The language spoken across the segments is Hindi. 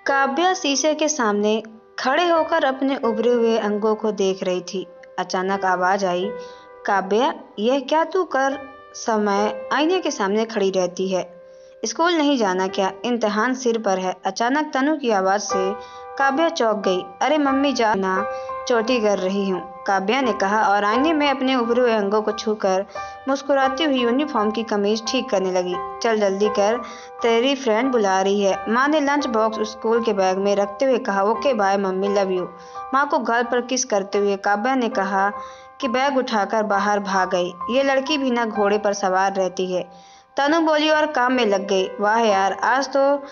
काव्या शीशे के सामने खड़े होकर अपने उभरे हुए अंगों को देख रही थी। अचानक आवाज आई, काव्या, यह क्या तू कर समय आईने के सामने खड़ी रहती है? स्कूल नहीं जाना क्या? इम्तिहान सिर पर है। अचानक तनु की आवाज से काव्या चौंक गई। अरे मम्मी, जाना चोटी कर रही हूँ, काव्या ने कहा और आईने में अपने उभरे हुए अंगों को छूकर मुस्कुराती हुई यूनिफॉर्म की कमीज ठीक करने लगी। चल जल्दी कर, तेरी फ्रेंड बुला रही है। माँ ने लंच बॉक्स स्कूल के बैग में रखते हुए कहा। Okay bye mummy, love you. माँ को गाल पर किस करते हुए काव्या ने कहा कि बैग उठाकर बाहर भाग गई। ये लड़की भी ना घोड़े पर सवार रहती है। तनु बोली और काम में लग गई। वाह यार, आज तो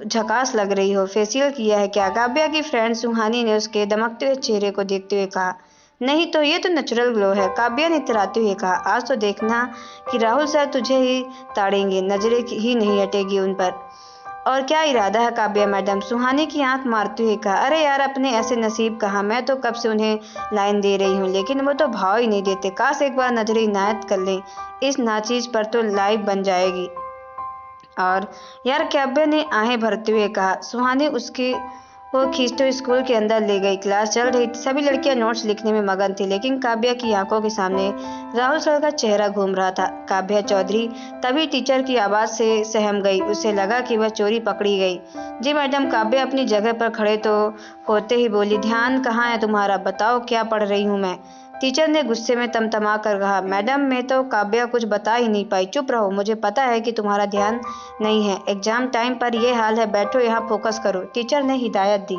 झकास लग रही हो। फेशियल किया है क्या? काव्या की फ्रेंड सुहानी ने उसके दमकते हुए चेहरे को देखते हुए कहा। नहीं तो, ये तो नेचुरल ग्लो है, काव्या ने इतराते हुए कहा। आज तो देखना कि राहुल सर तुझे ही ताड़ेंगे, नजरें ही नहीं हटेगी उन पर। और क्या इरादा है काव्या मैडम? सुहानी की आंख मारते हुए कहा। अरे यार, अपने ऐसे नसीब कहाँ, मैं तो कब से उन्हें लाइन दे रही हूँ, लेकिन वो तो भाव ही नहीं देते। काश एक बार नजरें इनायत कर लें, इस नाचीज पर तो लाइव बन जाएगी। और यार, काव्या ने आहें भरते हुए कहा। सुहानी उसकी वो खींचते स्कूल के अंदर ले गई। क्लास चल रही थी, सभी लड़कियां नोट्स लिखने में मगन थी, लेकिन काव्या की आंखों के सामने राहुल सर का चेहरा घूम रहा था। काव्या चौधरी तभी टीचर की आवाज से सहम गई। उसे लगा कि वह चोरी पकड़ी गई। जी मैडम, काव्या अपनी जगह पर खड़े तो होते ही बोली। ध्यान कहाँ है तुम्हारा? बताओ क्या पढ़ रही हूँ मैं? टीचर ने गुस्से में तमतमा कर कहा। मैडम, मैं तो काव्या कुछ बता ही नहीं पाई। चुप रहो, मुझे पता है कि तुम्हारा ध्यान नहीं है। एग्जाम टाइम पर यह हाल है, बैठो यहाँ, फोकस करो, टीचर ने हिदायत दी।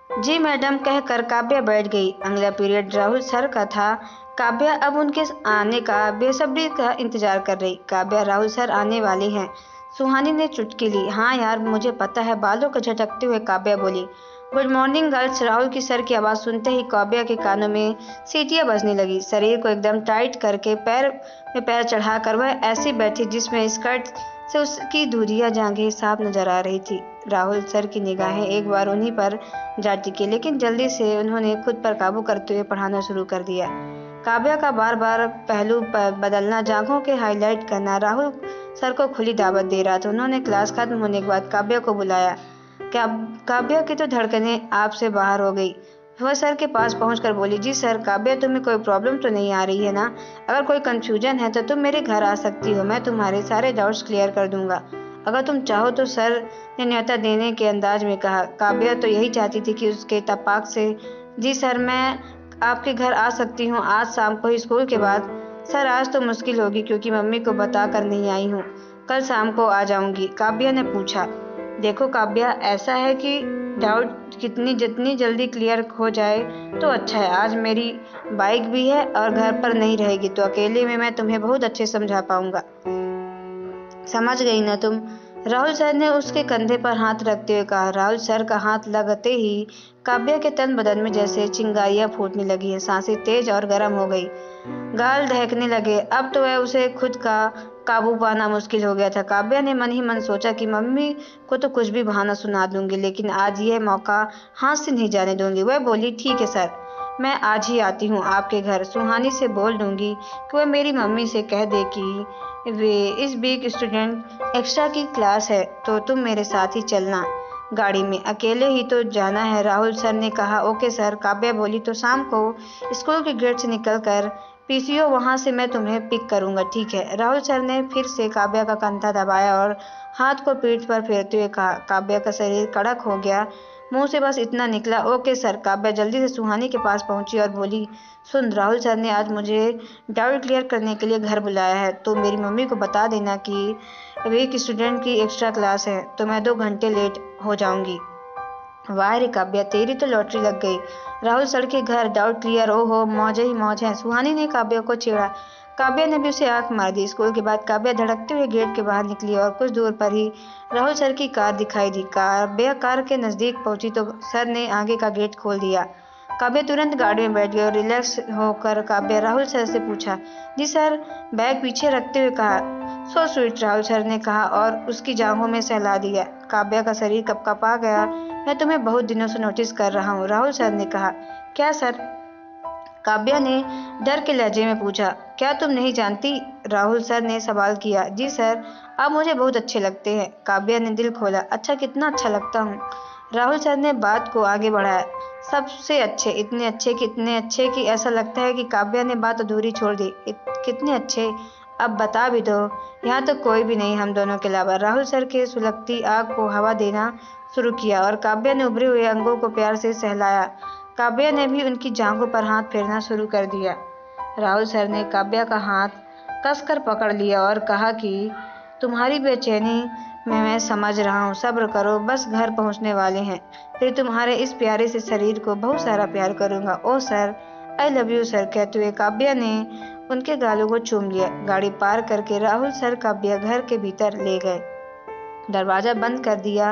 जी मैडम कहकर काव्या बैठ गई। अगला पीरियड राहुल सर का था। काव्या अब उनके आने का बेसब्री का इंतजार कर रही। काव्या, राहुल सर आने वाले हैं। सुहानी ने चुटकी ली। हाँ यार, मुझे पता है, बालों को झटकते हुए काव्या बोली। Good morning girls. राहुल की सर की आवाज़ सुनते ही काव्या के कानों में सीटियां बजने लगी। शरीर को एकदम टाइट करके पैर में पैर चढ़ाकर वह ऐसी बैठी जिसमें स्कर्ट से उसकी धुरियां जांघें साफ नजर आ रही थी। राहुल सर की निगाहें एक बार उन्हीं पर जा टिकी, लेकिन जल्दी से उन्होंने खुद पर काबू करते हुए पढ़ाना शुरू कर दिया। काव्या का बार बार पहलू पर बदलना, जांघों के हाईलाइट करना राहुल सर को खुली दावत दे रहा था। उन्होंने क्लास खत्म होने के बाद काव्या को बुलाया। काव्या की तो धड़कनें आपसे बाहर हो गई। वह सर के पास पहुंचकर बोली। जी सर। काव्या, तुम्हें कोई प्रॉब्लम तो नहीं आ रही है ना? अगर कोई कंफ्यूजन है तो तुम मेरे घर आ सकती हो, मैं तुम्हारे सारे डाउट्स क्लियर कर दूंगा अगर तुम चाहो तो, सर ने न्योता देने के अंदाज में कहा। काव्या तो यही चाहती थी कि उसके तपाक से। जी सर, मैं आपके घर आ सकती हूँ आज शाम को ही स्कूल के बाद? सर, आज तो मुश्किल होगी क्योंकि मम्मी को बता कर नहीं आई हूँ, कल शाम को आ जाऊंगी, काव्या ने पूछा। देखो काव्या, ऐसा है कि डाउट जितनी जल्दी क्लियर हो जाए तो अच्छा है। आज मेरी बाइक भी है और घर पर नहीं रहेगी, तो अकेले में मैं तुम्हें बहुत अच्छे समझा पाऊंगा। समझ गई ना तुम? राहुल सर ने उसके कंधे पर हाथ रखते हुए कहा। राहुल सर का हाथ लगते ही काव्या के तन बदन में जैसे चिंगारियां फूटने लगी हैं। सांसें तेज और गर्म हो गई, गाल दहकने लगे। अब तो वह उसे खुद का काबू पाना मुश्किल हो गया था। काव्या ने मन ही मन सोचा कि मम्मी को तो कुछ भी बहाना सुना दूंगी, लेकिन आज यह मौका हाथ से नहीं जाने दूंगी। वह बोली, ठीक है सर, मैं आज ही आती हूँ आपके घर। सुहानी से बोल दूंगी कि वह मेरी मम्मी से कह दे कि वे इस वीक स्टूडेंट एक्स्ट्रा की क्लास है, तो तुम मेरे साथ ही चलना गाड़ी में, अकेले ही तो जाना है। राहुल सर ने कहा। Okay sir. काव्या बोली। तो शाम को स्कूल के गेट से निकलकर पीसीओ, वहां से मैं तुम्हें पिक करूंगा, ठीक है? राहुल सर ने फिर से काव्या का कंधा दबाया और हाथ को पीठ पर फेरते हुए कहा। काव्या का शरीर कड़क हो गया, मुंह से बस इतना निकला, ओके सर। काव्या जल्दी से सुहानी के पास पहुंची और बोली, सुन, राहुल सर ने आज मुझे डाउट क्लियर करने के लिए घर बुलाया है, तो मेरी मम्मी को बता देना कि वीक स्टूडेंट की एक्स्ट्रा क्लास है, तो मैं 2 घंटे लेट हो जाऊंगी। वाह रे काव्या, तेरी तो लॉटरी लग गई। राहुल सर के घर डाउट क्लियर, ओहो, मौज ही मौज है। सुहानी ने काव्या को छेड़ा। काव्या ने भी उसे आंख मार दी। स्कूल के बाद काव्या धड़कते हुए गेट के बाहर निकली और कुछ दूर पर ही राहुल सर की कार दिखाई दी। काव्या कार के नजदीक पहुंची तो सर ने आगे का गेट खोल दिया। काव्या तुरंत गाड़ी में बैठ गई और रिलैक्स होकर काव्या राहुल सर से पूछा। जी सर, बैग पीछे रखते हुए कहा। सो स्वीट, राहुल सर ने कहा और उसकी जांघों में सहला दिया। काव्या का शरीर कपकपा गया। मैं तुम्हें बहुत दिनों से नोटिस कर रहा हूँ, राहुल सर ने कहा। क्या सर? काव्या ने डर के लहजे में पूछा, क्या तुम नहीं जानती? राहुल सर ने सवाल किया। जी सर, आप मुझे बहुत अच्छे लगते हैं। काव्या ने दिल खोला। अच्छा, कितना अच्छा लगता हूँ? राहुल सर ने बात को आगे बढ़ाया। सबसे अच्छे, इतने अच्छे कि ऐसा लगता है कि काव्या ने बात अधूरी छोड़ दी। कितने अच्छे? अब बता भी दो। यहाँ तो कोई भी नहीं हम दोनों के अलावा। राहुल सर के सुलगती आग को हवा देना शुरू किया और काव्या ने उभरे हुए अंगों को प्यार से सहलाया। काव्या ने भी उनकी जांघों पर हाथ फेरना शुरू कर दिया। राहुल सर ने काव्या का हाथ कसकर पकड़ लिया और कहा कि तुम्हारी बेचैनी में मैं समझ रहा हूँ, सब्र करो, बस घर पहुँचने वाले हैं। फिर तुम्हारे इस प्यारे से शरीर को बहुत सारा प्यार करूँगा। Oh sir, I love you sir, कहते हुए काव्या ने उनके गालों को चूम लिया। गाड़ी पार करके राहुल सर काव्या घर के भीतर ले गए, दरवाजा बंद कर दिया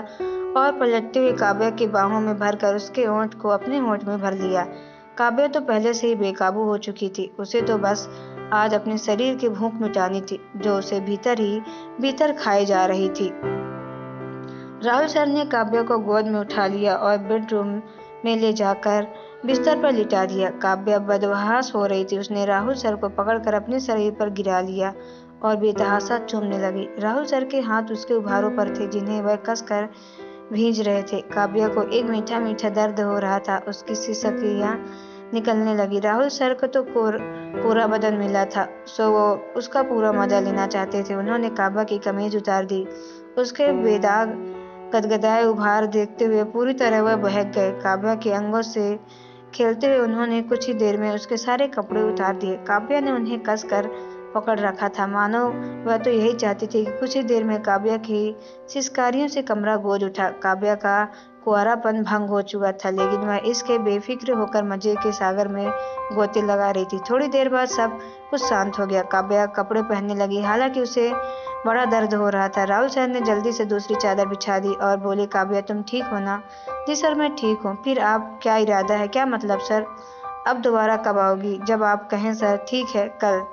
और पलटते हुए काव्या की बाहों में भरकर उसके होंठ को अपने होंठ में भर लिया। काव्या तो पहले से ही बेकाबू हो चुकी थी। उसे तो बस आज अपने शरीर की भूख मिटानी थी, जो उसे भीतर ही भीतर खाई जा रही थी। राहुल सर ने काव्या को गोद में उठा लिया और बेडरूम में ले जाकर बिस्तर पर लिटा दिया। काव्या बदहवास हो रही थी। उसने राहुल सर को पकड़कर अपने शरीर पर गिरा लिया और बेतहाशा चूमने लगी। राहुल सर के हाथ उसके उभारों पर थे, जिन्हें वह कसकर भींच रहे थे। काव्या को एक मीठा मीठा दर्द हो रहा था। उसकी सिसकियां निकलने लगी। राहुल सर को तो पूरा बदन मिला था, सो वो उसका पूरा मजा लेना चाहते थे। उन्होंने काव्या की कमीज उतार दी। उसके बेदाग गदगदाए उभार देखते हुए पूरी तरह वह बहक गए। काव्या के अंगों से खेलते हुए उन्होंने कुछ ही देर में उसके सारे कपड़े उतार दिए। काव्या ने उन्हें कसकर पकड़ रखा था, मानो वह तो यही चाहती थी कि कुछ ही देर में काव्या की सिसकारियों से कमरा गूंज उठा। काव्या का कुंवारापन भंग हो चुका था, लेकिन वह इसके बेफिक्र होकर मजे के सागर में गोते लगा रही थी। थोड़ी देर बाद सब कुछ शांत हो गया। काव्या कपड़े पहनने लगी, हालांकि उसे बड़ा दर्द हो रहा था। राहुल सर ने जल्दी से दूसरी चादर बिछा दी और बोले, काव्या तुम ठीक हो ना? जी सर, मैं ठीक हूँ। फिर आप क्या इरादा है? क्या मतलब सर? अब दोबारा कब आओगी? जब आप कहें सर। ठीक है, कल।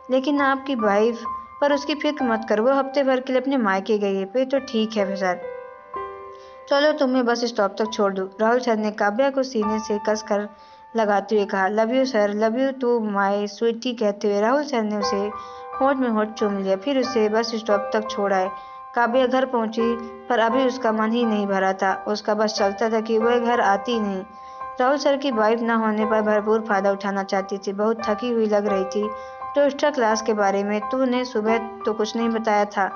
लेकिन आपकी वाइफ, पर उसकी फिक्र मत करो, वो हफ्ते भर के लिए अपने मायके गई है। फिर तो ठीक है सर, चलो तुम्हें बस स्टॉप तक छोड़ दूँ। राहुल सर ने काव्या को सीने से कसकर लगाते हुए कहा। Love you sir, love you too my sweetie, कहते हुए राहुल सर ने उसे होंठ में होंठ चूम लिया, फिर उसे बस स्टॉप तक छोड़ आए। काव्या घर पहुंची, पर अभी उसका मन ही नहीं भरा था। उसका बस चलता था कि वह घर आती नहीं। राहुल सर की वाइफ न होने पर भरपूर फायदा उठाना चाहती थी। बहुत थकी हुई लग रही थी। तो एक्स्ट्रा क्लास के बारे में तूने सुबह तो कुछ नहीं बताया था,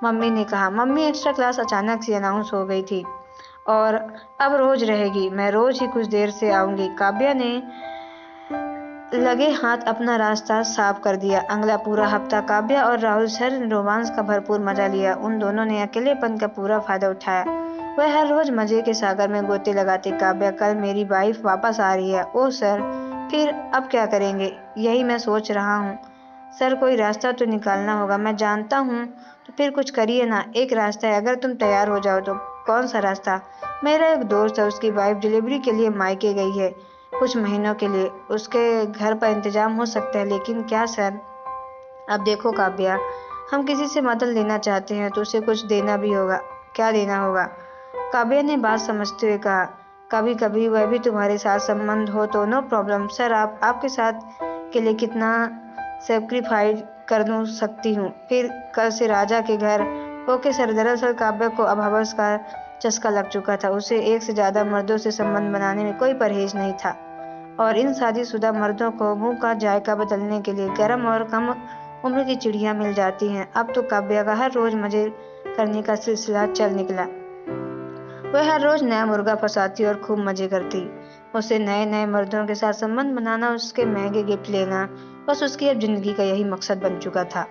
मम्मी ने कहा। मम्मी, एक्स्ट्रा क्लास अचानक से अनाउंस हो गई थी और अब रोज रहेगी। मैं रोज ही कुछ देर से आऊंगी। काव्या ने लगे हाथ अपना रास्ता साफ कर दिया। अगला पूरा हफ्ता काव्या और राहुल सर ने रोमांस का भरपूर मजा लिया। उन दोनों ने अकेलेपन का पूरा फायदा उठाया। वह हर रोज मजे के सागर में गोते लगाते। काव्या, कल मेरी वाइफ वापस आ रही है। ओह सर, फिर अब क्या करेंगे? यही मैं सोच रहा हूँ सर, कोई रास्ता तो निकालना होगा। मैं जानता हूँ, तो फिर कुछ करिए ना। एक रास्ता है, अगर तुम तैयार हो जाओ तो। कौन सा रास्ता? मेरा एक दोस्त है, उसकी वाइफ डिलीवरी के लिए मायके गई है कुछ महीनों के लिए। उसके घर पर इंतजाम हो सकता है। लेकिन क्या सर? अब देखो काव्या, हम किसी से मदद लेना चाहते हैं तो उसे कुछ देना भी होगा। क्या देना होगा? काव्या ने बात समझते हुए कहा। कभी कभी वह भी तुम्हारे साथ संबंध हो तो नो प्रॉब्लम सर, आपके साथ के लिए कितना सेक्रीफाइस कर दूं सकती हूँ। फिर कल से राजा के घर। Okay sir. दरअसल काव्या को अब हवस का चस्का लग चुका था। उसे एक से ज्यादा मर्दों से संबंध बनाने में कोई परहेज नहीं था, और इन शादीशुदा मर्दों को मुंह का जायका बदलने के लिए गर्म और कम उम्र की चिड़ियां मिल जाती हैं। अब तो काव्या का हर रोज मजे करने का सिलसिला चल निकला। वह हर रोज नया मुर्गा फंसाती और खूब मजे करती। उसे नए नए मर्दों के साथ संबंध बनाना, उसके महंगे गिफ्ट लेना, बस उसकी अब जिंदगी का यही मकसद बन चुका था।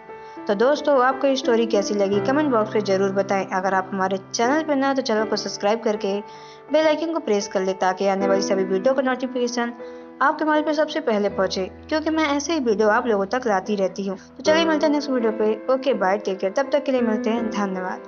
तो दोस्तों, आपको ये स्टोरी कैसी लगी कमेंट बॉक्स में जरूर बताएं। अगर आप हमारे चैनल पर नए हैं तो चैनल को सब्सक्राइब करके बेल आइकन को प्रेस कर ले, ताकि आने वाली सभी वीडियो का नोटिफिकेशन आपके मोबाइल पे सबसे पहले पहुंचे, क्योंकि मैं ऐसे ही वीडियो आप लोगों तक लाती रहती हूँ। तो चलिए मिलते हैं नेक्स्ट वीडियो पे। Okay bye, take care. तब तक के लिए मिलते हैं। धन्यवाद।